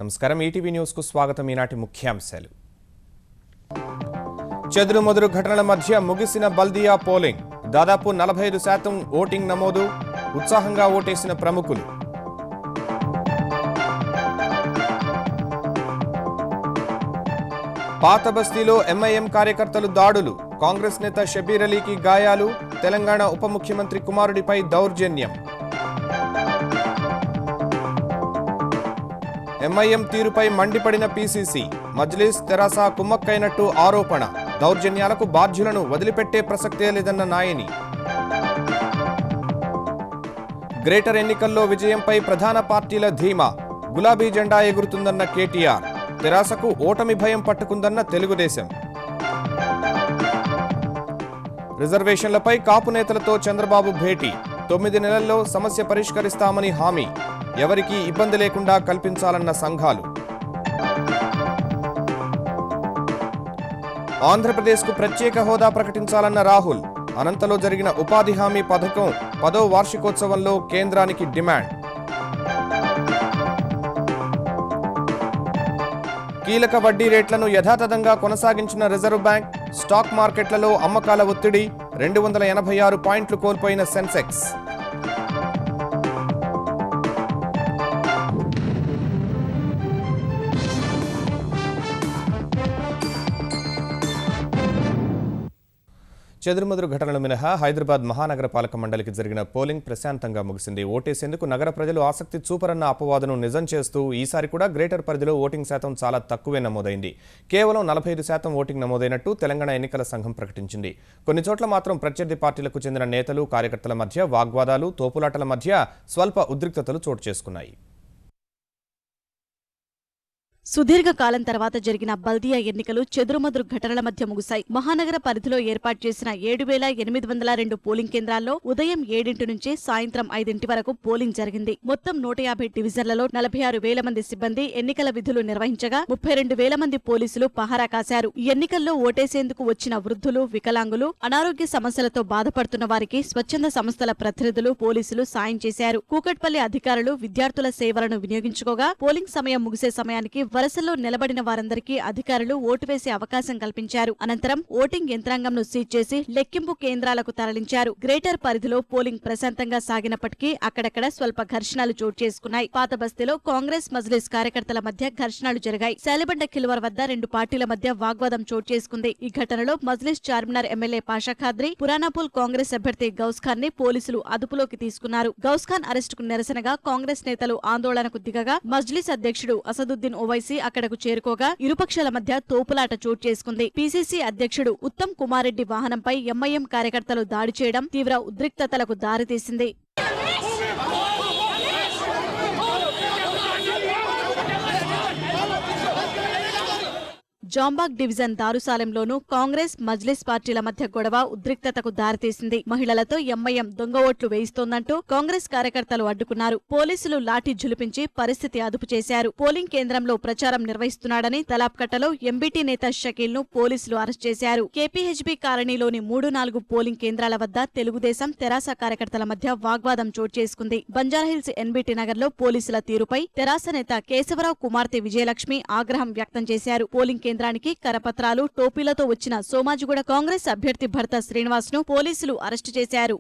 నమస్కారం ETV news కు స్వాగతం ఈనాటి ముఖ్యాంశాలు చెదురుమదురు ఘటనల మధ్య ముగిసిన బల్దియా పోలింగ్ దాదాపు 45% ఓటింగ్ నమోదు ఉత్సాహంగా ఓటేసిన ప్రముఖులు పాత బస్తీలో ఎంఐఎం కార్యకర్తలు దాడులు కాంగ్రెస్ నేత షబీర్ అలీకి గాయాలు తెలంగాణ ఉప ముఖ్యమంత్రి కుమారుడిపై దౌర్జన్యం ఎంఐఎం తీరుపై మండిపడిన పీసీసీ మజ్లిస్ తెరాస కుమ్మక్కైనట్టు ఆరోపణ దౌర్జన్యాలకు బాధ్యులను వదిలిపెట్టే ప్రసక్తే లేదన్న నాయని గ్రేటర్ ఎన్నికల్లో విజయంపై ప్రధాన పార్టీల ధీమా గులాబీ జెండా ఎగురుతుందన్న కేటీఆర్ తెరాసకు ఓటమి భయం పట్టుకుందన్న తెలుగుదేశం రిజర్వేషన్లపై కాపు నేతలతో చంద్రబాబు భేటీ 9 నెలల్లో సమస్య పరిష్కరిస్తామని హామీ ఎవరికీ ఇబ్బంది లేకుండా కల్పించాలన్న సంఘాలు ఆంధ్రప్రదేశ్కు ప్రత్యేక హోదా ప్రకటించాలన్న రాహుల్ అనంతలో జరిగిన ఉపాధి హామీ పథకం 10వ వార్షికోత్సవంలో కేంద్రానికి డిమాండ్ కీలక వడ్డీ రేట్లను యథాతథంగా కొనసాగించిన రిజర్వ్ బ్యాంక్ స్టాక్ మార్కెట్లలో అమ్మకాల ఒత్తిడి 286 పాయింట్లు కోల్పోయిన సెన్సెక్స్ చెదురుమదురు ఘటనలు మినహా హైదరాబాద్ మహానగర పాలక మండలికి జరిగిన పోలింగ్ ప్రశాంతంగా ముగిసింది ఓటేసేందుకు నగర ప్రజలు ఆసక్తి చూపరన్న అపవాదును నిజం చేస్తూ ఈసారి కూడా గ్రేటర్ పరిధిలో ఓటింగ్ శాతం చాలా తక్కువే నమోదైంది కేవలం 45% ఓటింగ్ నమోదైనట్టు తెలంగాణ ఎన్నికల సంఘం ప్రకటించింది కొన్ని చోట్ల మాత్రం ప్రత్యర్థి పార్టీలకు చెందిన నేతలు కార్యకర్తల మధ్య వాగ్వాదాలు తోపులాటల మధ్య స్వల్ప ఉద్రిక్తతలు చోటు చేసుకున్నాయి సుదీర్ఘ కాలం తర్వాత జరిగిన బల్దియా ఎన్నికలు చెదురుమదురు ఘటనల మధ్య ముగిశాయి మహానగర పరిధిలో ఏర్పాటు చేసిన 7,802 పోలింగ్ కేంద్రాల్లో ఉదయం 7 నుంచి సాయంత్రం 5 వరకు పోలింగ్ జరిగింది మొత్తం 150 డివిజన్లలో 46,000 మంది సిబ్బంది ఎన్నికల విధులు నిర్వహించగా 32,000 మంది పోలీసులు పహారా కాశారు ఎన్నికల్లో ఓటేసేందుకు వచ్చిన వృద్ధులు వికలాంగులు అనారోగ్య సమస్యలతో బాధపడుతున్న వారికి స్వచ్ఛంద సంస్థల ప్రతినిధులు పోలీసులు సాయం చేశారు కూకట్పల్లి అధికారులు విద్యార్థుల సేవలను వినియోగించుకోగా పోలింగ్ సమయం ముగిసే సమయానికి వరుసల్లో నిలబడిన వారందరికీ అధికారులు ఓటు వేసే అవకాశం కల్పించారు అనంతరం ఓటింగ్ యంత్రాంగంను సీజ్ చేసి లెక్కింపు కేంద్రాలకు తరలించారు గ్రేటర్ పరిధిలో పోలింగ్ ప్రశాంతంగా సాగినప్పటికీ అక్కడక్కడ స్వల్ప ఘర్షణలు చోటు చేసుకున్నాయి పాత బస్తీలో కాంగ్రెస్ మజ్లిస్ కార్యకర్తల మధ్య ఘర్షణలు జరిగాయి శాలిబండ కిల్వర్ వద్ద 2 పార్టీల మధ్య వాగ్వాదం చోటు చేసుకుంది ఈ ఘటనలో మజ్లిస్ చార్మినార్ ఎమ్మెల్యే పాషా ఖాద్రీ పురానాపూల్ కాంగ్రెస్ అభ్యర్థి గౌస్ ఖాన్ ని పోలీసులు అదుపులోకి తీసుకున్నారు గౌస్ ఖాన్ అరెస్టుకు నిరసనగా కాంగ్రెస్ నేతలు ఆందోళనకు దిగగా మజ్లిస్ అధ్యక్షుడు అసదుద్దీన్ ఓవైసీ అక్కడకు చేరుకోగా ఇరుపక్షాల మధ్య తోపులాట చోటు చేసుకుంది పీసీసీ అధ్యక్షుడు ఉత్తమ్ కుమార్ రెడ్డి వాహనంపై ఎంఐఎం కార్యకర్తలు దాడి చేయడం తీవ్ర ఉద్రిక్తతలకు దారితీసింది జాంబాగ్ డివిజన్ దారుసాలెంలోనూ కాంగ్రెస్ మజ్లిస్ పార్టీల మధ్య గొడవ ఉద్రిక్తతకు దారితీసింది మహిళలతో ఎంఐఎం దొంగ ఓట్లు వేయిస్తోందంటూ కాంగ్రెస్ కార్యకర్తలు అడ్డుకున్నారు పోలీసులు లాఠీ జులిపించి పరిస్థితి అదుపు చేశారు పోలింగ్ కేంద్రంలో ప్రచారం నిర్వహిస్తున్నాడని తలాప్కట్టలో ఎంబీటీ నేత షకీల్ ను పోలీసులు అరెస్ట్ చేశారు కేపీహెచ్బీ కాలనీలోని 3-4 పోలింగ్ కేంద్రాల వద్ద తెలుగుదేశం తెరాస కార్యకర్తల మధ్య వాగ్వాదం చోటు చేసుకుంది బంజారాహిల్స్ ఎన్బీటీ నగర్ లో పోలీసుల తీరుపై తెరాస నేత కేశవరావు కుమార్తె విజయలక్ష్మి ఆగ్రహం వ్యక్తం చేశారు పోలింగ్ కేంద్రానికి కరపత్రాలు టోపీలతో వచ్చిన సోమాజిగూడ కాంగ్రెస్ అభ్యర్థి భర్త శ్రీనివాస్ ను పోలీసులు అరెస్టు చేశారు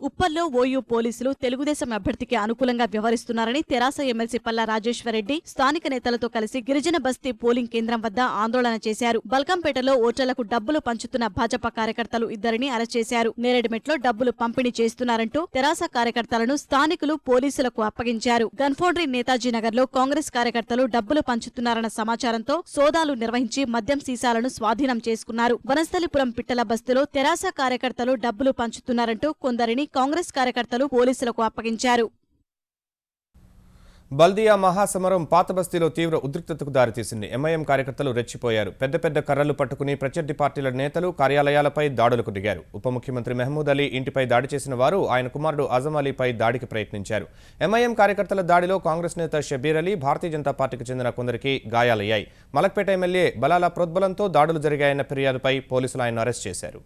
ఉప్పల్లో ఓయూ పోలీసులు తెలుగుదేశం అభ్యర్థికి అనుకూలంగా వ్యవహరిస్తున్నారని తెరాస ఎమ్మెల్సీ పల్లా రాజేశ్వరరెడ్డి స్థానిక నేతలతో కలిసి గిరిజన బస్తీ పోలింగ్ కేంద్రం వద్ద ఆందోళన చేశారు బల్కంపేటలో ఓటర్లకు డబ్బులు పంచుతున్న భాజపా కార్యకర్తలు 2 అరెస్ట్ చేశారు నేరేడుమెట్లో డబ్బులు పంపిణీ చేస్తున్నారంటూ తెరాస కార్యకర్తలను స్థానికులు పోలీసులకు అప్పగించారు గన్ఫోడ్రీ నేతాజీ నగర్ లో కాంగ్రెస్ కార్యకర్తలు డబ్బులు పంచుతున్నారన్న సమాచారంతో సోదాలు నిర్వహించి మద్యం సీసాలను స్వాధీనం చేసుకున్నారు వనస్థలిపురం పిట్టల బస్తీలో తెరాస కార్యకర్తలు డబ్బులు పంచుతున్నారంటూ కొందరిని కాంగ్రెస్ కార్యకర్తలు పోలీసులకు అప్పగించారు బల్దియా మహాసమరం పాత బస్తీలో తీవ్ర ఉద్రిక్తతకు దారితీసింది ఎంఐఎం కార్యకర్తలు రెచ్చిపోయారు పెద్ద పెద్ద కర్రలు పట్టుకుని ప్రత్యర్థి పార్టీల నేతలు కార్యాలయాలపై దాడులకు దిగారు ఉప ముఖ్యమంత్రి మహమూద్ అలీ ఇంటిపై దాడి చేసిన వారు ఆయన కుమారుడు ఆజం అలీపై దాడికి ప్రయత్నించారు ఎంఐఎం కార్యకర్తల దాడిలో కాంగ్రెస్ నేత షబీర్ అలీ భారతీయ జనతా పార్టీకి చెందిన కొందరికి గాయాలయ్యాయి మలక్పేట ఎమ్మెల్యే బలాల ప్రోద్బలంతో దాడులు జరిగాయన్న ఫిర్యాదుపై పోలీసులు ఆయన్ను అరెస్ట్ చేశారు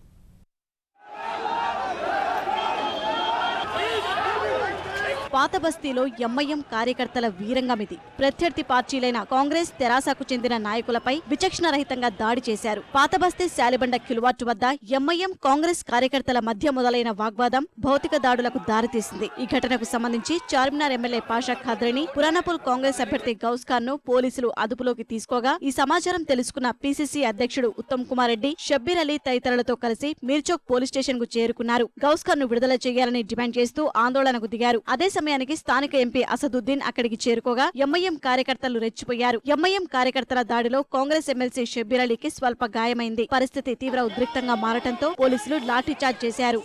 పాత బస్తీలో ఎంఐఎం కార్యకర్తల వీరంగమిది. ప్రత్యర్థి పార్టీలైన కాంగ్రెస్, తెరాసకు చెందిన నాయకులపై విచక్షణరహితంగా దాడి చేశారు. పాత బస్తీ శాలిబండ కిలువాటు వద్ద ఎంఐఎం, కాంగ్రెస్ కార్యకర్తల మధ్య మొదలైన వాగ్వాదం భౌతిక దాడులకు దారితీసింది. ఈ ఘటనకు సంబంధించి చార్మినార్ ఎమ్మెల్యే పాషా ఖాద్రిని, పురానపూల్ కాంగ్రెస్ అభ్యర్థి గౌస్ ఖాన్ ను పోలీసులు అదుపులోకి తీసుకోగా ఈ సమాచారం తెలుసుకున్న పిసిసి అధ్యక్షుడు ఉత్తమ్ కుమార్ రెడ్డి, షబ్బీర్ అలీ తదితరులతో కలిసి మీర్చౌక్ పోలీస్ స్టేషన్ కు చేరుకున్నారు. గౌస్ ఖాన్ ను విడుదల చేయాలని డిమాండ్ చేస్తూ ఆందోళనకు దిగారు. అదే సమయానికి స్థానిక ఎంపీ అసదుద్దీన్ అక్కడికి చేరుకోగా ఎంఐఎం కార్యకర్తలు రెచ్చిపోయారు. ఎంఐఎం కార్యకర్తల దాడిలో కాంగ్రెస్ ఎమ్మెల్సీ షబ్బీర్ అలీకి స్వల్ప గాయమైంది. పరిస్థితి తీవ్ర ఉద్రిక్తంగా మారటంతో పోలీసులు లాఠీచార్జ్ చేశారు.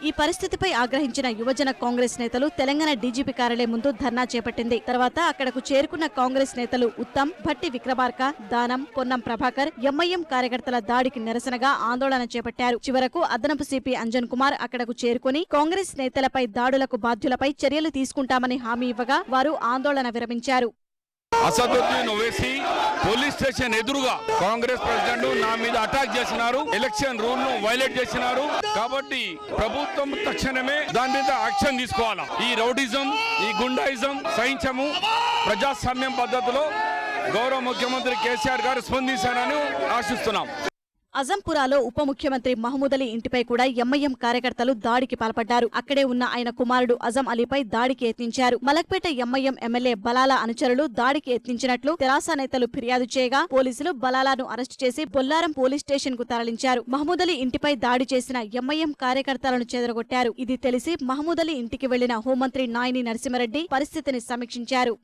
ఈ పరిస్థితిపై ఆగ్రహించిన యువజన కాంగ్రెస్ నేతలు తెలంగాణ డీజీపీ కార్యాలయం ముందు ధర్నా చేపట్టింది. తర్వాత అక్కడకు చేరుకున్న కాంగ్రెస్ నేతలు ఉత్తమ్, భట్టి విక్రమార్క, దానం, పొన్నం ప్రభాకర్ ఎంఐఎం కార్యకర్తల దాడికి నిరసనగా ఆందోళన చేపట్టారు. చివరకు అదనపు సిపి అంజన్ కుమార్ అక్కడకు చేరుకుని కాంగ్రెస్ నేతలపై దాడులకు బాధ్యులపై చర్యలు తీసుకుంటామని హామీ ఇవ్వగా వారు ఆందోళన విరమించారు. అసదుద్దీన్ ఓవైసీ పోలీస్ స్టేషన్ ఎదురుగా కాంగ్రెస్ ప్రెసిడెంట్ నా మీద అటాక్ చేసినారు, ఎలక్షన్ రూల్ ను వైలేట్ చేసినారు. కాబట్టి ప్రభుత్వం తక్షణమే దాని మీద యాక్షన్ తీసుకోవాలా. ఈ రౌడిజం, ఈ గుండాయిజం సహించము. ప్రజాస్వామ్యం పద్ధతిలో గౌరవ ముఖ్యమంత్రి కేసీఆర్ గారు స్పందించారని ఆశిస్తున్నాం. అజంపురాలో ఉప ముఖ్యమంత్రి మహమూద్ అలీ ఇంటిపై కూడా ఎంఐఎం కార్యకర్తలు దాడికి పాల్పడ్డారు. అక్కడే ఉన్న ఆయన కుమారుడు అజం అలీపై దాడికి యత్నించారు. మలక్పేట ఎంఐఎం ఎమ్మెల్యే బలాలా అనుచరులు దాడికి యత్నించినట్లు తెరాస నేతలు ఫిర్యాదు చేయగా పోలీసులు బలాలాను అరెస్టు చేసి బొల్లారం పోలీస్ స్టేషన్ కు తరలించారు. మహమూద్ అలీ ఇంటిపై దాడి చేసిన ఎంఐఎం కార్యకర్తలను చెదరగొట్టారు. ఇది తెలిసి మహమూద్ అలీ ఇంటికి వెళ్లిన హోంమంత్రి నాయిని నరసింహారెడ్డి పరిస్థితిని సమీక్షించారు.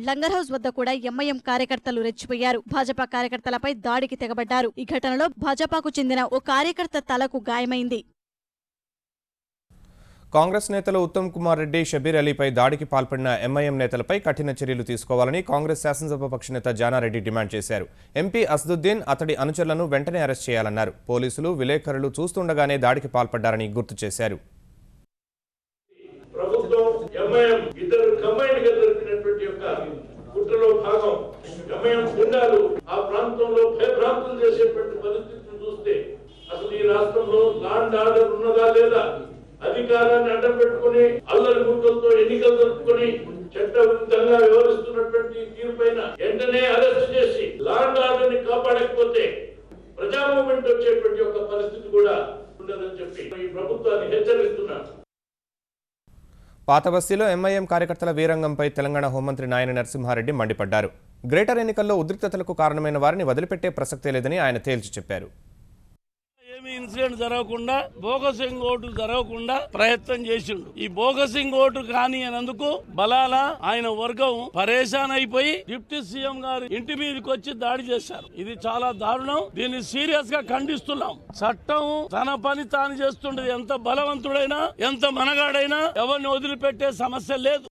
లంగర్ హౌస్ వద్ద కూడా ఎంఐఎం కార్యకర్తలు రెచ్చిపోయారు. భాజపా కార్యకర్తలపై దాడికి తెగబడ్డారు. ఈ ఘటనలో భాజపాకు చెందిన ఓ కార్యకర్త తలకు గాయమైంది. కాంగ్రెస్ నేతలు ఉత్తమ్ కుమార్ రెడ్డి, షబ్బీర్ అలీపై దాడికి పాల్పడిన ఎంఐఎం నేతలపై కఠిన చర్యలు తీసుకోవాలని కాంగ్రెస్ శాసనసభ పక్షనేత జానారెడ్డి డిమాండ్ చేశారు. ఎంపీ అసదుద్దీన్, అతడి అనుచరులను వెంటనే అరెస్ట్ చేయాలన్నారు. పోలీసులు, విలేకరులు చూస్తుండగానే దాడికి పాల్పడ్డారని గుర్తు చేశారు. కుట్రలో భాగం ఎంఐఎం గుండాలు ఆ ప్రాంతంలో భయభ్రాంతులు చేసేటువంటి పరిస్థితిని చూస్తే అసలు ఈ రాష్ట్రంలో లాండ్ ఆర్డర్ ఉన్నదా లేదా, అధికారాన్ని అడ్డం పెట్టుకుని అల్లరి గుంటలతో ఎన్నికలు జరుపుకొని చట్టవిరుద్ధంగా వ్యవహరిస్తున్నటువంటి తీరుపైన వెంటనే అరెస్ట్ చేసి లాండ్ ఆర్డర్ ని కాపాడకపోతే ప్రజా మూవ్మెంట్ వచ్చేటువంటి ఒక పరిస్థితి కూడా ఉండదని చెప్పి ఈ ప్రభుత్వాన్ని హెచ్చరిస్తున్నారు. పాత బస్తీలో ఎంఐఎం కార్యకర్తల వీరంగంపై తెలంగాణ హోంమంత్రి నాయని నరసింహారెడ్డి మండిపడ్డారు. గ్రేటర్ ఎన్నికల్లో ఉద్రిక్తతలకు కారణమైన వారిని వదిలిపెట్టే ప్రసక్తే లేదని ఆయన తేల్చి చెప్పారు. ఏమి ఇన్సిడెంట్ జరగకుండా, బోగసింగ్ ఓటు జరగకుండా ప్రయత్నం చేసిండు. ఈ బోగసింగ్ ఓటు కాని అన్నందుకు బలాలా ఆయన వర్గం పరేషాన్ అయిపోయి డిప్యూటీ సీఎం గారు ఇంటి మీదకి వచ్చి దాడి చేశారు. ఇది చాలా దారుణం. దీన్ని సీరియస్ గా ఖండిస్తున్నాం. చట్టం తన పని తాను చేస్తుండేది. ఎంత బలవంతుడైనా, ఎంత మనగాడైనా ఎవరిని వదిలిపెట్టే సమస్య లేదు.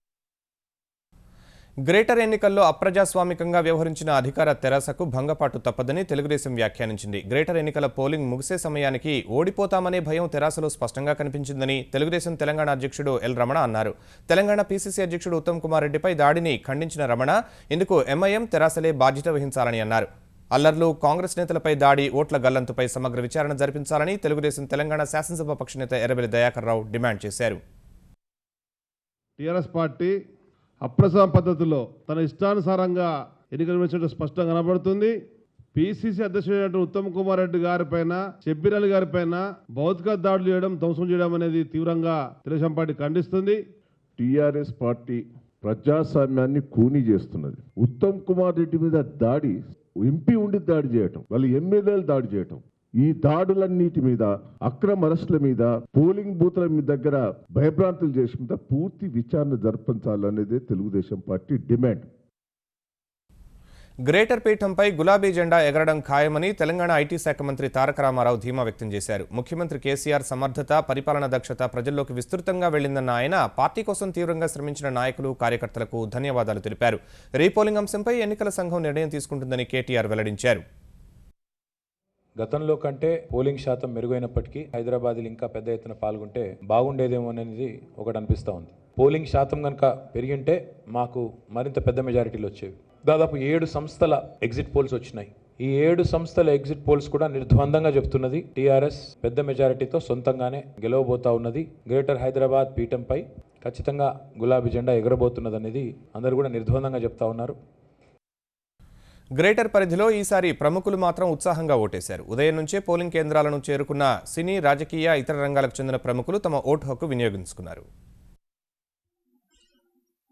గ్రేటర్ ఎన్నికల్లో అప్రజాస్వామికంగా వ్యవహరించిన అధికార తెరాసకు భంగపాటు తప్పదని తెలుగుదేశం వ్యాఖ్యానించింది. గ్రేటర్ ఎన్నికల పోలింగ్ ముగిసే సమయానికి ఓడిపోతామనే భయం తెరాసలో స్పష్టంగా కనిపించిందని తెలుగుదేశం తెలంగాణ అధ్యక్షుడు ఎల్ రమణ అన్నారు. తెలంగాణ పీసీసీ అధ్యక్షుడు ఉత్తమ్ కుమార్ రెడ్డిపై దాడిని ఖండించిన రమణ ఇందుకు ఎంఐఎం, తెరాసలే బాధ్యత వహించాలని అన్నారు. అల్లర్లు, కాంగ్రెస్ నేతలపై దాడి, ఓట్ల గల్లంతుపై సమగ్ర విచారణ జరిపించాలని తెలుగుదేశం తెలంగాణ శాసనసభ పక్షనేత ఎర్రబెల్లి దయాకర్ రావు డిమాండ్ చేశారు. టీఆర్ఎస్ పార్టీ అప్రజాస్వామ్య పద్ధతిలో తన ఇష్టానుసారంగా ఎన్నికలు నిర్వహించడం స్పష్టంగా కనబడుతుంది. పిసిసి అధ్యక్షుడు ఉత్తమ్ కుమార్ రెడ్డి గారిపైన, షబ్బీర్ అలీ గారిపైన భౌతిక దాడులు చేయడం, ధ్వంసం చేయడం అనేది తీవ్రంగా తెలుగుదేశం పార్టీ ఖండిస్తుంది. టీఆర్ఎస్ పార్టీ ప్రజాస్వామ్యాన్ని కూనీ చేస్తున్నది. ఉత్తమ్ కుమార్ రెడ్డి మీద దాడి, ఎంపీ ఉండి దాడి చేయటం, వాళ్ళు ఎమ్మెల్యేలు దాడి చేయటం, ఈ దాడులన్నిటి మీద, అక్రమ అరెస్టుల మీద, పోలింగ్ బూత్ల మీద దగ్గర భయభ్రాంతులు చేసిన మీద పూర్తి విచారణ జరిపించాలనేదే తెలుగుదేశం పార్టీ డిమాండ్. గ్రేటర్ పీఠంపై గులాబీ జెండా ఎగరడం ఖాయమని తెలంగాణ ఐటీ శాఖ మంత్రి తారక రామారావు ధీమా వ్యక్తం చేశారు. ముఖ్యమంత్రి కేసీఆర్ సమర్థత, పరిపాలన దక్షత ప్రజల్లోకి విస్తృతంగా వెళ్లిందన్న ఆయన పార్టీ కోసం తీవ్రంగా శ్రమించిన నాయకులు, కార్యకర్తలకు ధన్యవాదాలు తెలిపారు. రీపోలింగ్ అంశంపై ఎన్నికల సంఘం నిర్ణయం తీసుకుంటుందని కేటీఆర్ వెల్లడించారు. గతంలో కంటే పోలింగ్ శాతం మెరుగైనప్పటికీ హైదరాబాద్లో ఇంకా పెద్ద ఎత్తున పాల్గొంటే బాగుండేదేమో అనేది ఒకటి అనిపిస్తూ ఉంది. పోలింగ్ శాతం కనుక పెరిగింటే మాకు మరింత పెద్ద మెజారిటీలు వచ్చేవి. దాదాపు 7 సంస్థల ఎగ్జిట్ పోల్స్ వచ్చినాయి. ఈ 7 సంస్థల ఎగ్జిట్ పోల్స్ కూడా నిర్ద్వందంగా చెప్తున్నది టీఆర్ఎస్ పెద్ద మెజారిటీతో సొంతంగానే గెలవబోతా ఉన్నది. గ్రేటర్ హైదరాబాద్ పీఠంపై ఖచ్చితంగా గులాబీ జెండా ఎగరబోతున్నది అనేది అందరూ కూడా నిర్ద్వందంగా చెప్తా ఉన్నారు. గ్రేటర్ పరిధిలో ఈసారి ప్రముఖులు మాత్రం ఉత్సాహంగా ఓటేశారు. ఉదయం నుంచే పోలింగ్ కేంద్రాలను చేరుకున్న సినీ, రాజకీయ, ఇతర రంగాలకు చెందిన ప్రముఖులు తమ ఓటు హక్కు వినియోగించుకున్నారు.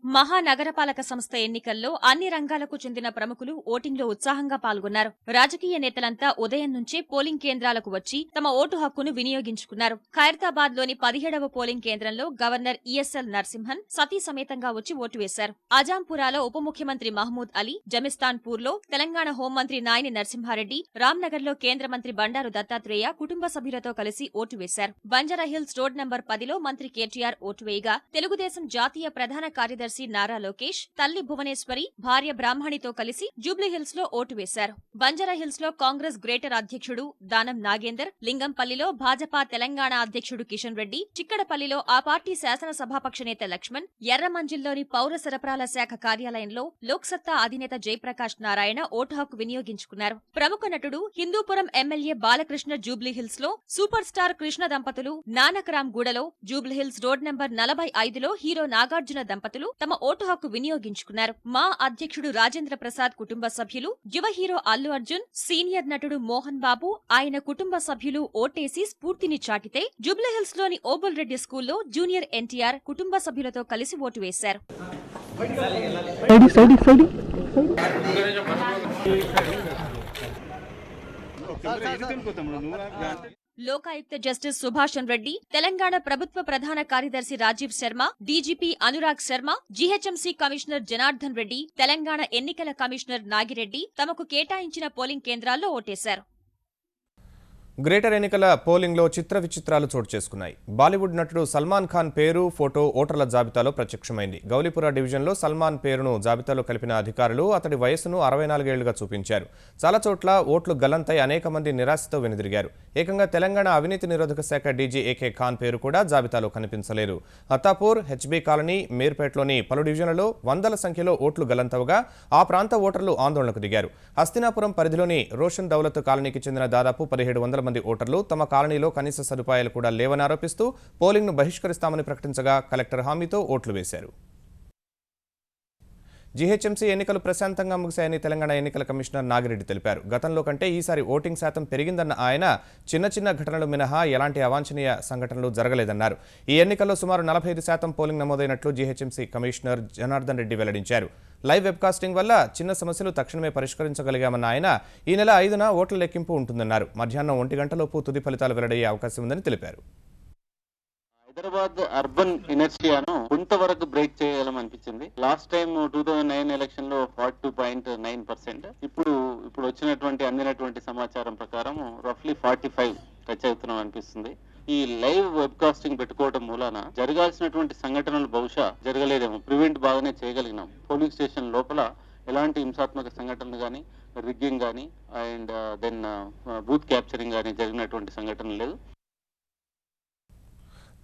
మహానగరపాలక సంస్థ ఎన్నికల్లో అన్ని రంగాలకు చెందిన ప్రముఖులు ఓటింగ్లో ఉత్సాహంగా పాల్గొన్నారు. రాజకీయ నేతలంతా ఉదయం నుంచే పోలింగ్ కేంద్రాలకు వచ్చి తమ ఓటు హక్కును వినియోగించుకున్నారు. ఖైరతాబాద్లోని 17వ పోలింగ్ కేంద్రంలో గవర్నర్ ఈఎస్ఎల్ నరసింహన్ సతీ సమేతంగా వచ్చి ఓటు వేశారు. అజాంపురాలో ఉప ముఖ్యమంత్రి మహమూద్ అలీ, జమిస్తాన్పూర్లో తెలంగాణ హోంమంత్రి నాయని నరసింహారెడ్డి, రామ్నగర్లో కేంద్ర మంత్రి బండారు దత్తాత్రేయ కుటుంబ సభ్యులతో కలిసి ఓటు వేశారు. బంజారాహిల్స్ రోడ్ నంబర్ 10లో మంత్రి కేటీఆర్ ఓటు వేయగా తెలుగుదేశం జాతీయ ప్రధాన కార్యదర్శి నారా లోకేష్, తల్లి భువనేశ్వరి, భార్య బ్రాహ్మణితో కలిసి జూబ్లీహిల్స్ లో ఓటు వేశారు. బంజారాహిల్స్ లో కాంగ్రెస్ గ్రేటర్ అధ్యక్షుడు దానం నాగేందర్, లింగంపల్లిలో భాజపా తెలంగాణ అధ్యక్షుడు కిషన్ రెడ్డి, చిక్కడపల్లిలో ఆ పార్టీ శాసనసభాపక్ష నేత లక్ష్మణ్, ఎర్రమంజిల్లోని పౌర సరఫరాల శాఖ కార్యాలయంలో లోక్సత్తా అధినేత జయప్రకాష్ నారాయణ ఓటు హక్కు వినియోగించుకున్నారు. ప్రముఖ నటుడు, హిందూపురం ఎమ్మెల్యే బాలకృష్ణ జూబ్లీహిల్స్ లో, సూపర్ స్టార్ కృష్ణ దంపతులు నానక్రామ్ గూడలో, జూబ్లీహిల్స్ రోడ్ నంబర్ 45లో హీరో నాగార్జున దంపతులు తమ ఓటు హక్కు వినియోగించుకున్నారు. మా అధ్యక్షుడు రాజేంద్ర ప్రసాద్ కుటుంబ సభ్యులు, యువ హీరో అల్లు అర్జున్, సీనియర్ నటుడు మోహన్ బాబు, ఆయన కుటుంబ సభ్యులు ఓటేసి స్ఫూర్తిని చాటితే జూబ్లీహిల్స్ లోని ఓబుల్ రెడ్డి స్కూల్లో జూనియర్ ఎన్టీఆర్ కుటుంబ సభ్యులతో కలిసి ఓటు వేశారు. లోకాయుక్త జస్టిస్ సుభాషన్ రెడ్డి, తెలంగాణ ప్రభుత్వ ప్రధాన కార్యదర్శి Rajiv Sharma, DGP Anurag Sharma, GHMC commissioner Janardhan Reddy, Telangana ఎన్నికల కమిషనర్ నాగిరెడ్డి తమకు కేటాయించిన పోలింగ్ కేంద్రాల్లో ఓటేశారు. గ్రేటర్ ఎన్నికల పోలింగ్లో చిత్ర విచిత్రాలు చోటు చేసుకున్నాయి. బాలీవుడ్ నటుడు సల్మాన్ ఖాన్ పేరు, ఫోటో ఓటర్ల జాబితాలో ప్రత్యక్షమైంది. గౌలీపుర డివిజన్లో సల్మాన్ పేరును జాబితాలో కలిపిన అధికారులు అతడి వయసును 64 ఏళ్లుగా చూపించారు. చాలా చోట్ల ఓట్లు గల్లంతై అనేక మంది నిరాశతో వెనుదిరిగారు. ఏకంగా తెలంగాణ అవినీతి నిరోధక శాఖ డీజీ ఏకే ఖాన్ పేరు కూడా జాబితాలో కనిపించలేదు. అత్తాపూర్, హెచ్బీ కాలనీ, మీర్పేట్లోని పలు డివిజన్లలో వందల సంఖ్యలో ఓట్లు గల్లంతవగా ఆ ప్రాంత ఓటర్లు ఆందోళనకు దిగారు. హస్తినాపురం పరిధిలోని రోషన్ దౌలత్ కాలనీకి చెందిన దాదాపు 1700 మంది ఓటర్లు తమ కాలనీలో కనీస సదుపాయాలు కూడా లేవని ఆరోపిస్తూ పోలింగ్ను బహిష్కరిస్తామని ప్రకటించగా కలెక్టర్ హామీతో ఓట్లు వేశారు. జీహెచ్ఎంసీ ఎన్నికలు ప్రశాంతంగా ముగిశాయని తెలంగాణ ఎన్నికల కమిషనర్ నాగిరెడ్డి తెలిపారు. గతంలో కంటే ఈసారి ఓటింగ్ శాతం పెరిగిందన్న ఆయన చిన్న చిన్న ఘటనలు మినహా ఎలాంటి అవాంఛనీయ సంఘటనలు జరగలేదన్నారు. ఈ ఎన్నికల్లో సుమారు 45% పోలింగ్ నమోదైనట్లు జీహెచ్ఎంసీ కమిషనర్ జనార్దన్ రెడ్డి వెల్లడించారు. లైవ్ వెబ్కాస్టింగ్ వల్ల చిన్న సమస్యలు తక్షణమే పరిష్కరించగలిగామన్న ఆయన ఈ నెల 5న ఓట్ల లెక్కింపు ఉంటుందన్నారు. మధ్యాహ్నం 1 గంటలోపు తుది ఫలితాలు వెల్లడయ్యే అవకాశం ఉందని తెలిపారు. హైదరాబాద్ అర్బన్ ఇనర్షియాను కొంతవరకు బ్రేక్ చేయగలమనిపించింది. లాస్ట్ టైం 2009 ఎలక్షన్ లో 42.9%. ఇప్పుడు అందినటువంటి సమాచారం ప్రకారం రఫ్లీ 45 టచ్ అవుతున్నాం అనిపిస్తుంది. ఈ లైవ్ వెబ్ కాస్టింగ్ పెట్టుకోవడం మూలాన జరగాల్సినటువంటి సంఘటనలు బహుశా జరగలేదేమో. ప్రివెంట్ బాగానే చేయగలిగినాం. పోలింగ్ స్టేషన్ లోపల ఎలాంటి హింసాత్మక సంఘటనలు కానీ, రిగ్గింగ్ కానీ అండ్ దెన్ బూత్ క్యాప్చరింగ్ కానీ జరిగినటువంటి సంఘటన లేదు.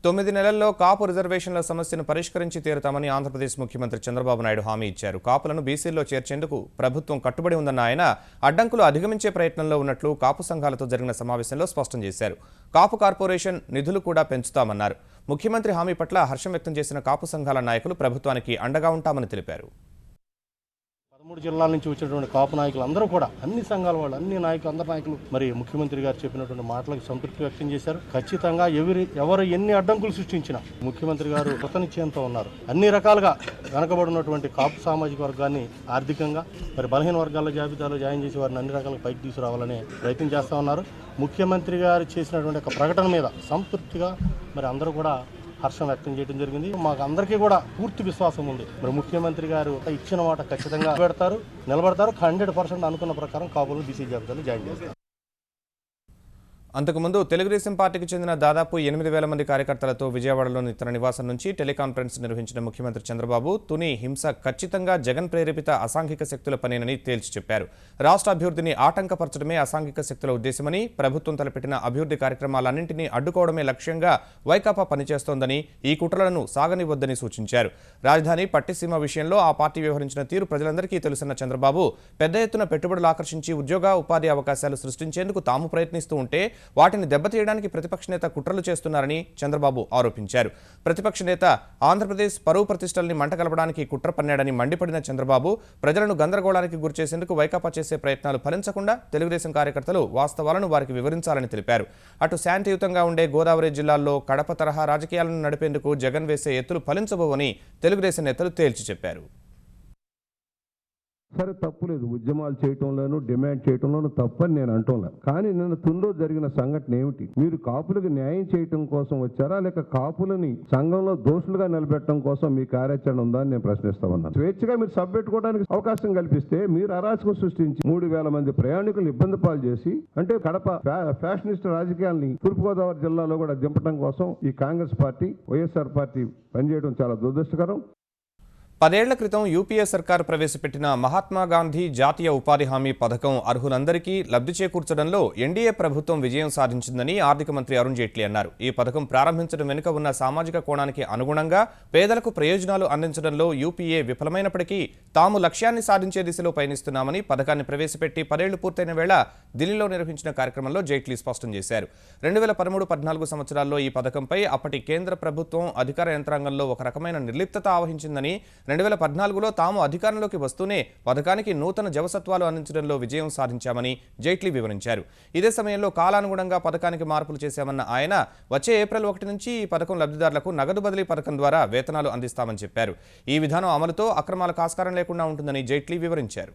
9 నెలల్లో కాపు రిజర్వేషన్ల సమస్యను పరిష్కరించి తీరుతామని ఆంధ్రప్రదేశ్ ముఖ్యమంత్రి చంద్రబాబు నాయుడు హామీ ఇచ్చారు. కాపులను బీసీల్లో చేర్చేందుకు ప్రభుత్వం కట్టుబడి ఉందన్న ఆయన అడ్డంకులు అధిగమించే ప్రయత్నంలో ఉన్నట్లు కాపు సంఘాలతో జరిగిన సమావేశంలో స్పష్టం చేశారు. కాపు కార్పొరేషన్ నిధులు కూడా పెంచుతామన్నారు. ముఖ్యమంత్రి హామీ పట్ల హర్షం వ్యక్తం చేసిన కాపు సంఘాల నాయకులు ప్రభుత్వానికి అండగా ఉంటామని తెలిపారు. 13 జిల్లాల నుంచి వచ్చినటువంటి కాపు నాయకులు అందరూ కూడా, అన్ని సంఘాల వాళ్ళు, అన్ని నాయకులు, అందరు నాయకులు మరి ముఖ్యమంత్రి గారు చెప్పినటువంటి మాటలకు సంతృప్తి వ్యక్తం చేశారు. ఖచ్చితంగా ఎవరు ఎన్ని అడ్డంకులు సృష్టించినా ముఖ్యమంత్రి గారు కృతనిశ్చయంతో ఉన్నారు. అన్ని రకాలుగా వెనకబడినటువంటి కాపు సామాజిక వర్గాన్ని ఆర్థికంగా మరి బలహీన వర్గాల జాబితాలో జాయిన్ చేసి వారిని అన్ని రకాలుగా పైకి తీసుకురావాలనే ప్రయత్నం చేస్తూ ఉన్నారు. ముఖ్యమంత్రి గారు చేసినటువంటి ఒక ప్రకటన మీద సంతృప్తిగా మరి అందరూ కూడా హర్షం వ్యక్తం చేయడం జరిగింది. మాకు అందరికీ కూడా పూర్తి విశ్వాసం ఉంది. మరి ముఖ్యమంత్రి గారు ఇచ్చిన మాట ఖచ్చితంగా నిలబడతారు. 100% అనుకున్న ప్రకారం కాపులను బీసీ జాబితాలో జాయిన్ చేస్తారు. అంతకుముందు తెలుగుదేశం పార్టీకి చెందిన దాదాపు 8,000 మంది కార్యకర్తలతో విజయవాడలోని తన నివాసం నుంచి టెలికాన్ఫరెన్స్ నిర్వహించిన ముఖ్యమంత్రి చంద్రబాబు తుని హింస ఖచ్చితంగా జగన్ ప్రేరేపిత అసాంఘిక శక్తుల పనేనని తేల్చి చెప్పారు. రాష్ట్ర అభివృద్ధిని ఆటంకపరచడమే అసాంఘిక శక్తుల ఉద్దేశమని, ప్రభుత్వం తలపెట్టిన అభివృద్ధి కార్యక్రమాలన్నింటినీ అడ్డుకోవడమే లక్ష్యంగా వైకాపా పనిచేస్తోందని, ఈ కుట్రలను సాగనివ్వొద్దని సూచించారు. రాజధాని పట్టిసీమ విషయంలో ఆ పార్టీ వ్యవహరించిన తీరు ప్రజలందరికీ తెలుసన్న చంద్రబాబు పెద్ద ఎత్తున పెట్టుబడులు ఆకర్షించి ఉద్యోగ ఉపాధి అవకాశాలు సృష్టించేందుకు తాము ప్రయత్నిస్తూ ఉంటే వాటిని దెబ్బతీయడానికి ప్రతిపక్ష నేత కుట్రలు చేస్తున్నారని చంద్రబాబు ఆరోపించారు. ప్రతిపక్ష నేత ఆంధ్రప్రదేశ్ పరువు ప్రతిష్టల్ని మంటగలపడానికి కుట్ర పన్నాడని మండిపడిన చంద్రబాబు ప్రజలను గందరగోళానికి గురిచేసేందుకు వైకాపా చేసే ప్రయత్నాలు ఫలించకుండా తెలుగుదేశం కార్యకర్తలు వాస్తవాలను వారికి వివరించాలని తెలిపారు. అటు శాంతియుతంగా ఉండే గోదావరి జిల్లాల్లో కడప తరహా రాజకీయాలను నడిపేందుకు జగన్ వేసే ఎత్తులు ఫలించబోవని తెలుగుదేశం నేతలు తేల్చి చెప్పారు. సరే తప్పులేదు, ఉద్యమాలు చేయటంలోనూ డిమాండ్ చేయటంలోనూ తప్పని నేను అంటున్నా. కానీ నిన్న తుండో జరిగిన సంఘటన ఏమిటి? మీరు కాపులకు న్యాయం చేయటం కోసం వచ్చారా, లేక కాపులని సంఘంలో దోషులుగా నిలబెట్టడం కోసం మీ కార్యాచరణ ఉందా అని నేను ప్రశ్నిస్తా ఉన్నాను. స్వేచ్ఛగా మీరు సభ పెట్టుకోవడానికి అవకాశం కల్పిస్తే మీరు అరాచకం సృష్టించి 3,000 మంది ప్రయాణికులు ఇబ్బంది పాలు చేసి, అంటే కడప ఫ్యాషనిస్ట్ రాజకీయాల్ని తూర్పుగోదావరి జిల్లాలో కూడా దింపడం కోసం ఈ కాంగ్రెస్ పార్టీ, వైఎస్ఆర్ పార్టీ పనిచేయడం చాలా దురదృష్టకరం. 10 ఏళ్ల క్రితం యూపీఏ సర్కారు ప్రవేశపెట్టిన మహాత్మా గాంధీ జాతీయ ఉపాధి హామీ పథకం అర్హులందరికీ లబ్ధి చేకూర్చడంలో ఎన్డీఏ ప్రభుత్వం విజయం సాధించిందని ఆర్థిక మంత్రి అరుణ్ జైట్లీ అన్నారు. ఈ పథకం ప్రారంభించడం వెనుక ఉన్న సామాజిక కోణానికి అనుగుణంగా పేదలకు ప్రయోజనాలు అందించడంలో యూపీఏ విఫలమైనప్పటికీ తాము లక్ష్యాన్ని సాధించే దిశలో పయనిస్తున్నామని పథకాన్ని ప్రవేశపెట్టి 10 ఏళ్లు పూర్తయిన వేళ ఢిల్లీలో నిర్వహించిన కార్యక్రమంలో జైట్లీ స్పష్టం చేశారు. 2013-14 సంవత్సరాల్లో ఈ పథకంపై అప్పటి కేంద్ర ప్రభుత్వం అధికార యంత్రాంగంలో ఒక రకమైన నిర్లిప్తత ఆవహించిందని, 2014లో తాము అధికారంలోకి వస్తూనే పథకానికి నూతన జవసత్వాలు అందించడంలో విజయం సాధించామని జైట్లీ వివరించారు. ఇదే సమయంలో కాలానుగుణంగా పథకానికి మార్పులు చేశామన్న ఆయన వచ్చే ఏప్రిల్ 1 నుంచి ఈ పథకం లబ్ధిదారులకు నగదు బదిలీ పథకం ద్వారా వేతనాలు అందిస్తామని చెప్పారు. ఈ విధానం అమలుతో అక్రమాలకు ఆస్కారం లేకుండా ఉంటుందని జైట్లీ వివరించారు.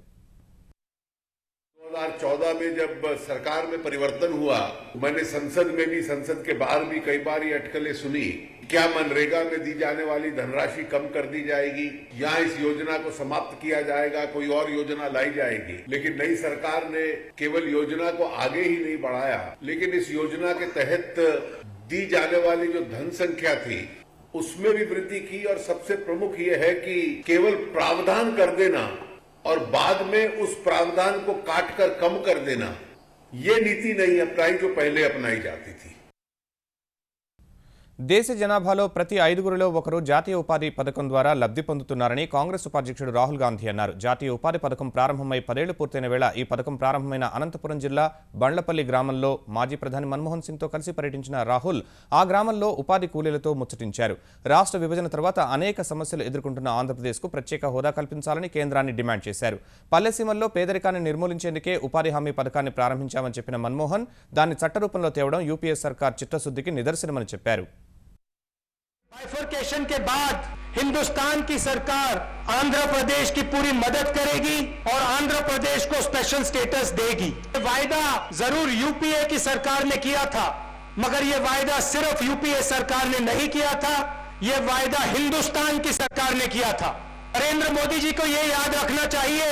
2014 में जब सरकार में परिवर्तन हुआ, मैंने संसद में भी, संसद के बाहर भी कई बार ये अटकलें सुनी. क्या मनरेगा में दी जाने वाली धनराशि कम कर दी जाएगी या इस योजना को समाप्त किया जाएगा, कोई और योजना लाई जाएगी. लेकिन नई सरकार ने केवल योजना को आगे ही नहीं बढ़ाया, लेकिन इस योजना के तहत दी जाने वाली जो धन संख्या थी उसमें भी वृद्धि की. और सबसे प्रमुख ये है कि केवल प्रावधान कर देना और बाद में उस प्रावधान को काटकर कम कर देना, ये नीति नहीं अपनाई जो पहले अपनाई जाती थी. దేశ జనాభాలో ప్రతి 5గురిలో ఒకరు జాతీయ ఉపాధి పథకం ద్వారా లబ్ధి పొందుతున్నారని కాంగ్రెస్ ఉపాధ్యక్షుడు రాహుల్ గాంధీ అన్నారు. జాతీయ ఉపాధి పథకం ప్రారంభమై 10 ఏళ్లు పూర్తయిన వేళ ఈ పథకం ప్రారంభమైన అనంతపురం జిల్లా బండ్లపల్లి గ్రామంలో మాజీ ప్రధాని మన్మోహన్ సింగ్తో కలిసి పర్యటించిన రాహుల్ ఆ గ్రామంలో ఉపాధి కూలీలతో ముచ్చటించారు. రాష్ట్ర విభజన తర్వాత అనేక సమస్యలు ఎదుర్కొంటున్న ఆంధ్రప్రదేశ్కు ప్రత్యేక హోదా కల్పించాలని కేంద్రాన్ని డిమాండ్ చేశారు. పల్లెసీమల్లో పేదరికాన్ని నిర్మూలించేందుకే ఉపాధి హామీ పథకాన్ని ప్రారంభించామని చెప్పిన మన్మోహన్ దాన్ని చట్టరూపంలో తేవడం యూపీఏ సర్కార్ చిత్తశుద్ధికి నిదర్శనమని చెప్పారు. बाइफरकेशन के बाद हिंदुस्तान की सरकार आंध्र प्रदेश की पूरी मदद करेगी और आंध्र प्रदेश को स्पेशल स्टेटस देगी. वायदा जरूर यूपीए की सरकार ने किया था, मगर ये वायदा सिर्फ यूपीए सरकार ने नहीं किया था, ये वायदा हिंदुस्तान की सरकार ने किया था. नरेंद्र मोदी जी को ये याद रखना चाहिए,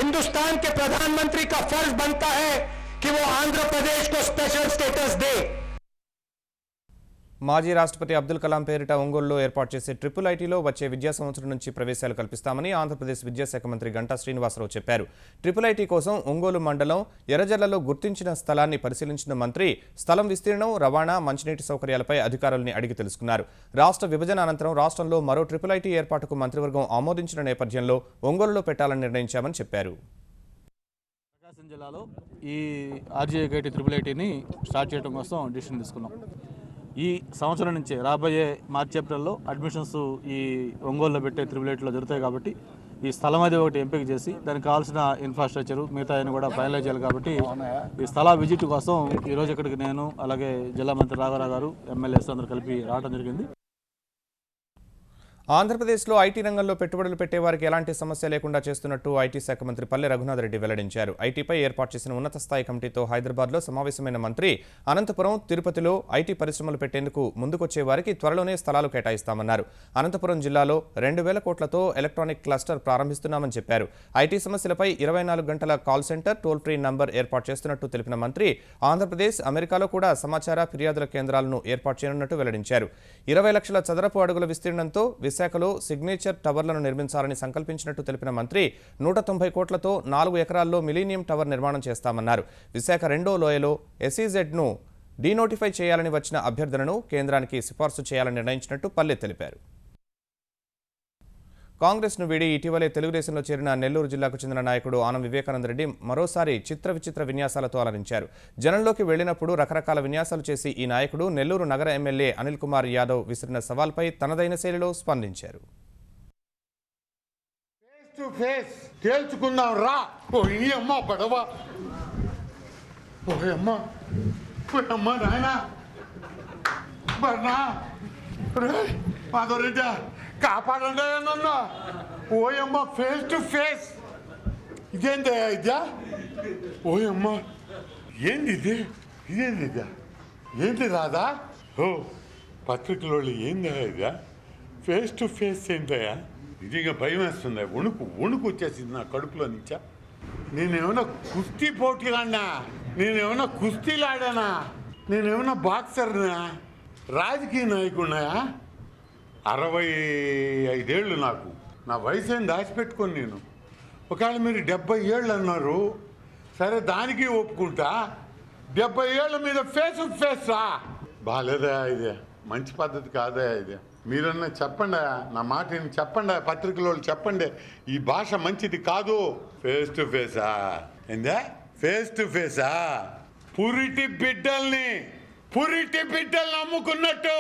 हिंदुस्तान के प्रधानमंत्री का फर्ज बनता है कि वो आंध्र प्रदेश को स्पेशल स्टेटस दे. మాజీ రాష్ట్రపతి అబ్దుల్ కలాం పేరిట ఒంగోలులో ఏర్పాటు చేసే ట్రిపుల్ ఐటీలో వచ్చే విద్యా సంవత్సరం నుంచి ప్రవేశాలు కల్పిస్తామని ఆంధ్రప్రదేశ్ విద్యాశాఖ మంత్రి గంటా శ్రీనివాసరావు చెప్పారు. ట్రిపుల్ ఐటీ కోసం ఒంగోలు మండలం ఎర్రజర్లలో గుర్తించిన స్థలాన్ని పరిశీలించిన మంత్రి స్థలం విస్తీర్ణం, రవాణా, మంచినీటి సౌకర్యాలపై అధికారుల్ని అడిగి తెలుసుకున్నారు. రాష్ట్ర విభజన అనంతరం రాష్ట్రంలో మరో ట్రిపుల్ ఐటీ ఏర్పాటుకు మంత్రివర్గం ఆమోదించిన నేపథ్యంలో ఒంగోలులో పెట్టాలని నిర్ణయించామని చెప్పారు. ప్రకాశం జిల్లాలో ఈ ఆర్జీఐటీ ట్రిపుల్ ఐటీని స్టార్ట్ చేయడం కోసం డిసిషన్ తీసుకున్నాం. ఈ సంవత్సరం నుంచే రాబోయే మార్చి ఏప్రిల్లో అడ్మిషన్స్ ఈ ఒంగోలులో పెట్టే ట్రిపుల్ ఐటీలో జరుగుతాయి కాబట్టి ఈ స్థలం అది ఒకటి ఎంపిక చేసి దానికి కావాల్సిన ఇన్ఫ్రాస్ట్రక్చరు మిగతా ఆయన కూడా ఫైనలైజ్ చేయాలి. కాబట్టి ఈ స్థల విజిట్ కోసం ఈరోజు ఇక్కడికి నేను అలాగే జిల్లా మంత్రి రాఘవరావు గారు, ఎమ్మెల్యేస్ అందరూ కలిపి రావడం జరిగింది. ఆంధ్రప్రదేశ్లో ఐటీ రంగంలో పెట్టుబడులు పెట్టేవారికి ఎలాంటి సమస్య లేకుండా చేస్తున్నట్టు ఐటీ శాఖ మంత్రి పల్లె రఘునాథ్ రెడ్డి వెల్లడించారు. ఐటీపై ఏర్పాటు చేసిన ఉన్నత స్థాయి కమిటీతో హైదరాబాద్లో సమావేశమైన మంత్రి అనంతపురం, తిరుపతిలో ఐటీ పరిశ్రమలు పెట్టేందుకు ముందుకొచ్చే వారికి త్వరలోనే స్థలాలు కేటాయిస్తామన్నారు. అనంతపురం జిల్లాలో 2,000 కోట్లతో ఎలక్ట్రానిక్ క్లస్టర్ ప్రారంభిస్తున్నామని చెప్పారు. ఐటీ సమస్యలపై 24 గంటల call centre, toll free number ఏర్పాటు చేస్తున్నట్టు తెలిపిన మంత్రి ఆంధ్రప్రదేశ్, అమెరికాలో కూడా సమాచార ఫిర్యాదుల కేంద్రాలను ఏర్పాటు చేయనున్నట్టు వెల్లడించారు. 20 లక్షల చదరపు అడుగుల విస్తీర్ణంతో విశాఖలో సిగ్నేచర్ టవర్లను నిర్మించాలని సంకల్పించినట్టు తెలిపిన మంత్రి 190 కోట్లతో 4 ఎకరాల్లో మిలీనియం టవర్ నిర్మాణం చేస్తామన్నారు. విశాఖ 2వ లోయలో SEZను డీనోటిఫై చేయాలని వచ్చిన అభ్యర్థనను కేంద్రానికి సిఫార్సు చేయాలని నిర్ణయించినట్టు పల్లె తెలిపారు. కాంగ్రెస్ను వీడి ఇటీవలే తెలుగుదేశంలో చేరిన నెల్లూరు జిల్లాకు చెందిన నాయకుడు ఆనం వివేకానంద రెడ్డి మరోసారి చిత్ర విచిత్ర విన్యాసాలతో అలరించారు. జనంలోకి వెళ్లినప్పుడు రకరకాల విన్యాసాలు చేసి ఈ నాయకుడు నెల్లూరు నగర ఎమ్మెల్యే అనిల్ కుమార్ యాదవ్ విసిరిన సవాల్పై తనదైన శైలిలో స్పందించారు. కాపాడండి నన్ను. ఓయమ్మ, ఫేస్ టు ఫేస్. ఇదేందా ఇదా? ఓయమ్మ, ఏంది ఇది? ఇదేంది ఇదా? ఏంది రాదా? ఓ పత్రికలో ఏందా ఇదా? ఫేస్ టు ఫేస్ ఏందయ్యా? ఇది ఇంకా భయం వేస్తుంది. వణుకు వచ్చేసింది నా కడుపులో నుంచా. నేనేమన్నా కుస్తీ పోటీలాడినా? నేనేమన్నా కుస్తీలాడానా? నేనేమన్నా బాక్సర్నా? రాజకీయ నాయకుడినాయా? 65 ఏళ్ళు నాకు. నా వయసు ఏం దాచిపెట్టుకొని నేను. ఒకవేళ మీరు 70 ఏళ్ళు అన్నారు, సరే దానికి ఒప్పుకుంటా. 70 ఏళ్ళ మీద ఫేస్ టు ఫేసా? బాగాలేదా? ఇదే మంచి పద్ధతి కాదా? ఇదే మీరన్నా చెప్పండి, నా మాట చెప్పండి, పత్రికలో చెప్పండి, ఈ భాష మంచిది కాదు. ఫేస్ టు ఫేసా? ఏందా ఫేస్ టు ఫేసా? పురిటి బిడ్డల్ని అమ్ముకున్నట్టు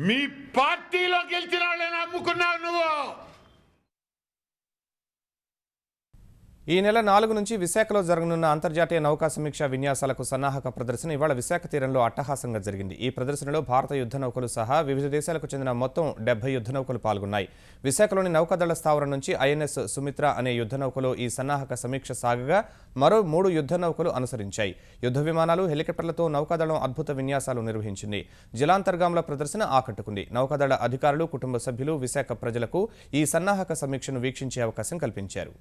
మీ పార్టీలో గెలిచిన వాళ్ళని అమ్ముకున్నావు నువ్వు. ఈ నెల 4 నుంచి విశాఖలో జరగనున్న అంతర్జాతీయ నౌకా సమీక్ష విన్యాసాలకు సన్నాహక ప్రదర్శన ఇవాళ విశాఖ తీరంలో అట్టహాసంగా జరిగింది. ఈ ప్రదర్శనలో భారత యుద్ధ నౌకలు సహా వివిధ దేశాలకు చెందిన మొత్తం 70 యుద్ధ నౌకలు పాల్గొన్నాయి. విశాఖలోని నౌకాదళ స్థావరం నుంచి INS సుమిత్ర అనే యుద్ధ నౌకలో ఈ సన్నాహక సమీక్ష సాగగా మరో 3 యుద్ధ నౌకలు అనుసరించాయి. యుద్ధ విమానాలు, హెలికాప్టర్లతో నౌకాదళం అద్భుత విన్యాసాలు నిర్వహించింది. జలాంతర్గాముల ప్రదర్శన ఆకట్టుకుంది. నౌకాదళ అధికారులు, కుటుంబ సభ్యులు విశాఖ ప్రజలకు ఈ సన్నాహక సమీక్షను వీక్షించే అవకాశం కల్పించారు.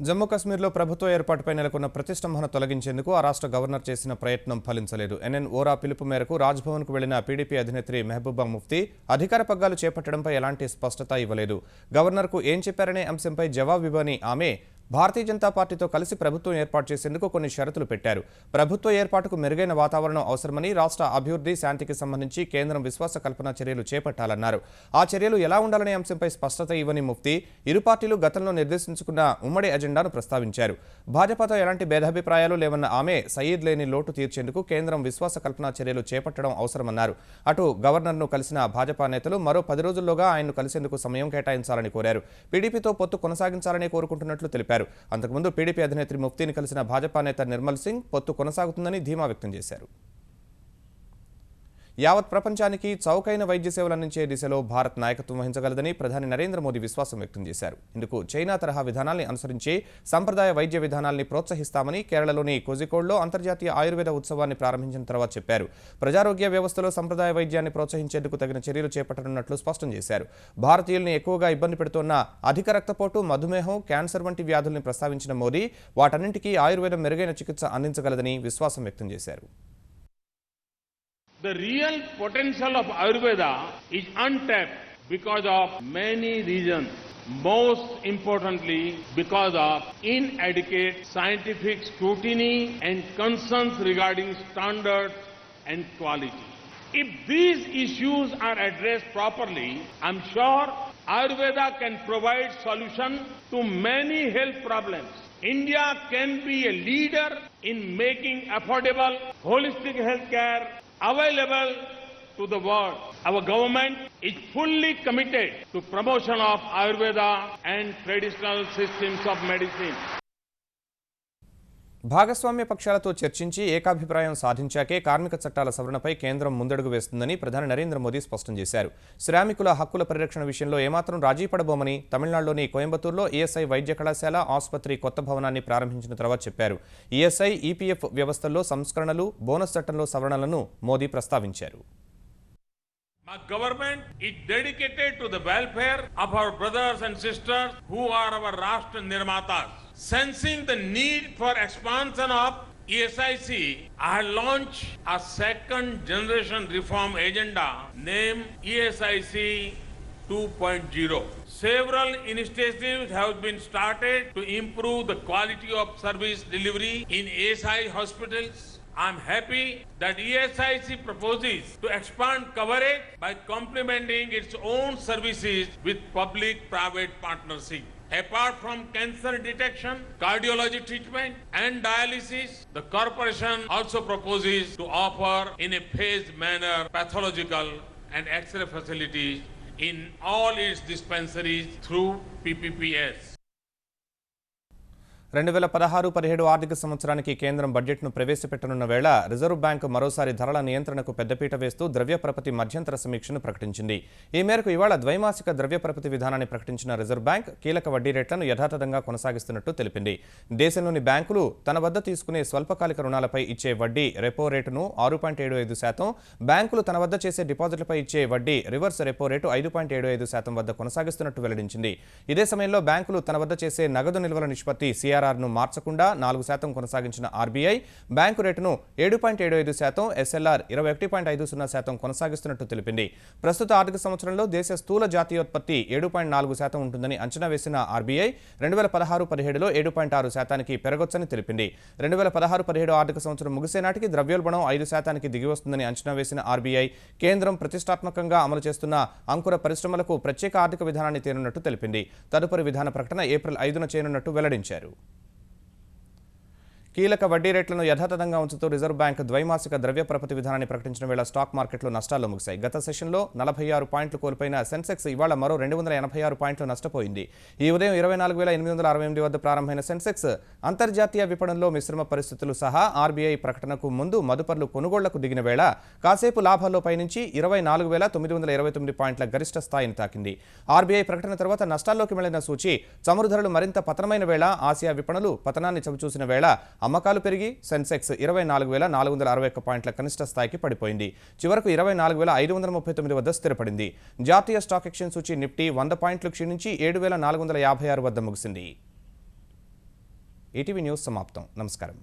జమ్మూ కశ్మీర్లో ప్రభుత్వ ఏర్పాటుపై నెలకొన్న ప్రతిష్టంభన తొలగించేందుకు ఆ రాష్ట్ర గవర్నర్ చేసిన ప్రయత్నం ఫలించలేదు. NN వోరా పిలుపు మేరకు రాజ్భవన్కు వెళ్లిన PDP అధినేత్రి మెహబూబా ముఫ్తీ అధికార పగ్గాలు చేపట్టడంపై ఎలాంటి స్పష్టత ఇవ్వలేదు. గవర్నర్కు ఏం చెప్పారనే అంశంపై జవాబివ్వని ఆమె భారతీయ జనతా పార్టీతో కలిసి ప్రభుత్వం ఏర్పాటు చేసేందుకు కొన్ని షరతులు పెట్టారు. ప్రభుత్వ ఏర్పాటుకు మెరుగైన వాతావరణం అవసరమని, రాష్ట్ర అభివృద్ధి, శాంతికి సంబంధించి కేంద్రం విశ్వాస కల్పన చర్యలు చేపట్టాలన్నారు. ఆ చర్యలు ఎలా ఉండాలనే అంశంపై స్పష్టత ఇవ్వని ముఫ్తీ ఇరు పార్టీలు గతంలో నిర్దేశించుకున్న ఉమ్మడి అజెండాను ప్రస్తావించారు. భాజపాతో ఎలాంటి భేదాభిప్రాయాలు లేవన్న ఆమె సయీద్ లేని లోటు తీర్చేందుకు కేంద్రం విశ్వాస కల్పన చర్యలు చేపట్టడం అవసరమన్నారు. అటు గవర్నర్ను కలిసిన భాజపా నేతలు మరో 10 రోజుల్లోగా ఆయన్ను కలిసేందుకు సమయం కేటాయించాలని కోరారు. PDPతో పొత్తు కొనసాగించాలని కోరుకుంటున్నట్లు తెలిపారు. అంతకుముందు PDP అధినేత్రి ముఫ్తీని కలిసిన భాజపా నేత నిర్మల్ సింగ్ పొత్తు కొనసాగుతుందని ధీమా వ్యక్తం చేశారు. యావత్ ప్రపంచానికి చౌకైన వైద్య సేవలు అందించే దిశలో భారత్ నాయకత్వం వహించగలదని ప్రధాని నరేంద్ర మోదీ విశ్వాసం వ్యక్తం చేశారు. ఇందుకు చైనా తరహా విధానాల్ని అనుసరించి సంప్రదాయ వైద్య విధానాల్ని ప్రోత్సహిస్తామని కేరళలోని కోజికోడ్లో అంతర్జాతీయ ఆయుర్వేద ఉత్సవాన్ని ప్రారంభించిన తర్వాత చెప్పారు. ప్రజారోగ్య వ్యవస్థలో సంప్రదాయ వైద్యాన్ని ప్రోత్సహించేందుకు తగిన చర్యలు చేపట్టనున్నట్లు స్పష్టం చేశారు. భారతీయుల్ని ఎక్కువగా ఇబ్బంది పెడుతున్న అధిక రక్తపోటు, మధుమేహం, క్యాన్సర్ వంటి వ్యాధుల్ని ప్రస్తావించిన మోదీ వాటన్నింటికీ ఆయుర్వేదం మెరుగైన చికిత్స అందించగలదని విశ్వాసం వ్యక్తం చేశారు. The real potential of Ayurveda is untapped because of many reasons. Most importantly, because of inadequate scientific scrutiny and concerns regarding standards and quality. If these issues are addressed properly, I'm sure Ayurveda can provide solution to many health problems. India can be a leader in making affordable, holistic healthcare available to the world. Our government is fully committed to promotion of Ayurveda and traditional systems of medicine. భాగస్వామ్య పక్షాలతో చర్చించి ఏకాభిప్రాయం సాధించాకే కార్మిక చట్టాల సవరణపై కేంద్రం ముందడుగు వేస్తుందని ప్రధాని నరేంద్ర మోదీ స్పష్టం చేశారు. శ్రామికుల హక్కుల పరిరక్షణ విషయంలో ఏమాత్రం రాజీ పడబోమని తమిళనాడులోని కోయంబత్తూరులో ఈఎస్ఐ వైద్య కళాశాల ఆసుపత్రి కొత్త భవనాన్ని ప్రారంభించిన తర్వాత చెప్పారు. ఈఎస్ఐ, ఈపీఎఫ్ వ్యవస్థల్లో సంస్కరణలు, బోనస్ చట్టంలో సవరణలను మోదీ ప్రస్తావించారు. Our government is dedicated to the welfare of our brothers and sisters who are our Rashtra Nirmatas. Sensing the need for expansion of ESIC, I launched a second generation reform agenda named ESIC 2.0. Several initiatives have been started to improve the quality of service delivery in ESI hospitals. I'm happy that ESIC proposes to expand coverage by complementing its own services with public-private partnership. Apart from cancer detection, cardiology treatment and dialysis, the corporation also proposes to offer in a phased manner pathological and X-ray facilities in all its dispensaries through PPPS. 2016-17 ఆర్థిక సంవత్సరానికి కేంద్రం బడ్జెట్ను ప్రవేశపెట్టనున్న వేళ reserve bank మరోసారి ధరల నియంత్రణకు పెద్దపీట వేస్తూ ద్రవ్యపరపతి మధ్యంతర సమీక్షను ప్రకటించింది. ఈ మేరకు ఇవాళ ద్వైమాసిక ద్రవ్యపరపతి విధానాన్ని ప్రకటించిన రిజర్వ్ బ్యాంక్ కీలక వడ్డీ రేట్లను యథాతథంగా కొనసాగిస్తున్నట్టు తెలిపింది. దేశంలోని బ్యాంకులు తన వద్ద తీసుకునే స్వల్పకాలిక రుణాలపై ఇచ్చే వడ్డీ రెపో రేటును 6.75%, బ్యాంకులు తన వద్ద చేసే డిపాజిట్లపై ఇచ్చే వడ్డీ రివర్స్ రెపో రేటు 5.75% వద్ద కొనసాగిస్తున్నట్టు వెల్లడించింది. ఇదే సమయంలో బ్యాంకులు తన వద్ద చేసే నగదు నిల్వల నిష్పత్తి ను మార్చకుండా 4% కొనసాగించిన ఆర్బీఐ బ్యాంకు రేటును 7.75%, ఎస్ఎల్ఆర్ 21.50% కొనసాగిస్తున్నట్టు తెలిపింది. ప్రస్తుత ఆర్థిక సంవత్సరంలో దేశ స్థూల జాతీయోత్పత్తి 7.4% ఉంటుందని అంచనా వేసిన ఆర్బీఐ 2016-17లో 7.6%కి పెరగొచ్చని తెలిపింది. 2016-17 ఆర్థిక సంవత్సరం ముగిసే నాటికి ద్రవ్యోల్బణం 5%కి దిగివస్తుందని అంచనా వేసిన ఆర్బీఐ కేంద్రం ప్రతిష్టాత్మకంగా అమలు చేస్తున్న అంకుర పరిశ్రమలకు ప్రత్యేక ఆర్థిక విధానాన్ని తేనున్నట్టు తెలిపింది. తదుపరి విధాన ప్రకటన ఏప్రిల్ 5న చేయనున్నట్టు వెల్లడించారు. కీలక వడ్డీ రేట్లను యథాతథంగా ఉంచుతూ రిజర్వ్ బ్యాంక్ ద్వైమాసిక ద్రవ్యపరపతి విధానాన్ని ప్రకటించిన వేళ స్టాక్ మార్కెట్లు నష్టాల్లో ముగిశాయి. గత సెషన్లో 46 పాయింట్లు కోల్పోయిన సెన్సెక్స్ ఇవాళ మరో 286 పాయింట్లు నష్టపోయింది. ఈ ఉదయం 24,868 వద్ద ప్రారంభమైన సెన్సెక్స్ అంతర్జాతీయ విపణంలో మిశ్రమ పరిస్థితులు సహా ఆర్బీఐ ప్రకటనకు ముందు మదుపర్లు కొనుగోళ్లకు దిగిన వేళ కాసేపు లాభాల్లో పయనించి 24,929 పాయింట్ల గరిష్ట స్థాయిని తాకింది. ఆర్బీఐ ప్రకటన తర్వాత నష్టాల్లోకి వెళ్లిన సూచీ చమురు ధరలు మరింత పతనమైన వేళ ఆసియా విపణులు పతనాన్ని చవిచూసిన వేళ అమ్మకాలు పెరిగి సెన్సెక్స్ 24,461 పాయింట్ల కనిష్ట స్థాయికి పడిపోయింది. చివరకు 24,539 వద్ద స్థిరపడింది. జాతీయ స్టాక్ ఎక్స్చేంజ్ సూచీ నిఫ్టీ 100 పాయింట్లు క్షీణించి 7,456 వద్ద ముగిసింది. ఈటీవీ న్యూస్ సమాప్తం. నమస్కారం.